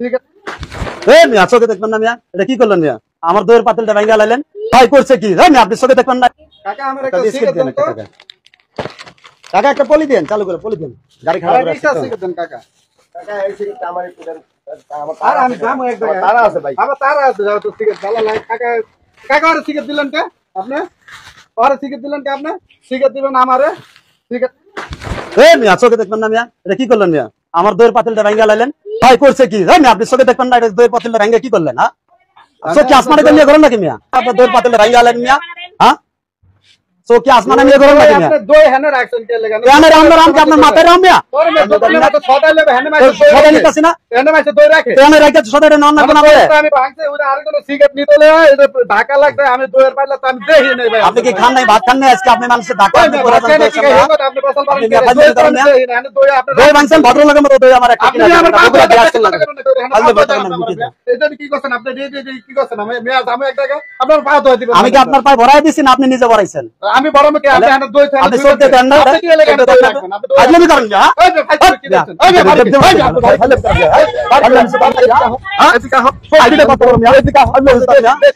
ঠিক আছে এই মিয়া চোখে দেখবেন না মিয়া, এটা কি করলেন মিয়া? আমার দইয়ের পাতিলটা ভেঙে লাইলেন, ভাই করছে কি? এই মিয়া আপনি চোখে দেখবেন না? কাকা আমার একটা একটা বিস্কিট সিগারেট দেন দেন একটা তো। কাকা। কাকা একটা পলি দেন, চালু করে পলি দেন, গাড়ি খারাপ আরে করে একটা আসছে তো। সিগারেট দেন কাকা। কাকা এই সিগারেটটা আমার একটু দেন। আমার আর আমি যাবো এক জায়গায়। তারা আছে ভাই। আমার তারা আছে, যাও তো সিগারেট ভালো লাগে। কাকা কাকা আর সিগারেট দিলেন কে আপনি? আর সিগারেট দিলেন কে আপনি? সিগারেট দিবেন আমারে? সিগারেট এই মিয়া চোখে দেখবেন না মিয়া, এটা কি করলেন মিয়া? আমার দইয়ের পাতিলটা ভেঙে লাইলেন, ভাই করছে কি? এই মিয়া আপনি চোখে দেখবেন না, এটা দইয়ের পাতিলটা ভেঙে কি করলেন? হ্যাঁ চোখে আসমানে নিয়ে করেন নাকি মিয়া? আপনার দইয়ের পাতিলটা ভেঙে লাইলেন মিয়া, হ্যাঁ চোখে আসমানে নিয়ে করেন নাকি মিয়া? আপনি দই হেনে রাখছেন কে লাগা? কেন রে আমরা রাম কি আপনার মাথায় রাম মিয়া? তোরে মে দোকানে মত সদাই লেবে হেনে মাইছে দই সদাই রাখে। নিতাছি না, হেনে মাইছে দই রাখে। কেন রাইতে সদাই না না না বলে? আমি ভাঙছে ওটা আর কোন সিগারেট নিতে হলে এটা ঢাকা লাগবে। আমি দইয়ের পাইলা তো আমি দেখি নাই ভাই। আপনি কি খান নাই, ভাত খান নাই আজকে? আপনি মানুষের ধাক্কা আপনি আপনি করে ভাঙছেন যান কি তো। হেমত আপনি বসল পারেন আপনি কে? ভাঙছেন দই তো করেন আমি না? দেখি না। আমি দই আপনার দই ভাঙছেন ভদ্রলোকের মতো, দই আমার একটা আপনি কিনা আমার দেন, বাবা বগুড়া দিয়ে আসছেন কথা লাগে। কেন করে? হেনে আল্লাহ বাবা বাতাকে জানা না মুখে দেন। এটা কি করছেন আপনি? কি করছেন? আমি মেয়া যাবো এক জায়গায় আপনার পা ধুয়ে দিবেন। আমি কি আপনার পায়ে ভরাই দিছি না আপনি নিজে ভরাইছেন? আমি বড় মুখে আপনি হেনে দই খান। আপনি চলতে দেন না, আপনি কি লাগা দই রাখবেন? আপনি দই আজলামি করেন না? ওই যে ভাই কি দেখছেন? ওই যে ভাই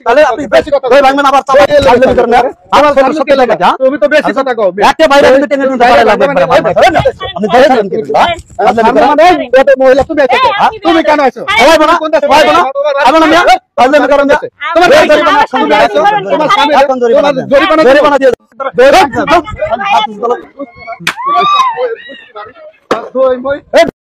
তাহলে আপনি দই ভাঙবেন আবার চাপা আজলামি করেন না? আমার কোনো সত্যি লাগে না? তুমি তো বেশি কথা কও। একটা বাইরে কিন্তু টেনে টেনে ধরে লাগবে একবারে ভাই। আপনি দই খাবেন কি? আজলামি করেন না? ওটা মহিলা তুমি আইছো। তুমি কেন আইছো? সবাই বনা সবাই বনা আবার না আজলামি করেন না? তোমার দই স্বামী জরিমানা আইছো। তোমার স্বামী এখন জরিমানা দেন। জরিমানা দিয়ে দই ভাঙছেন। দই মই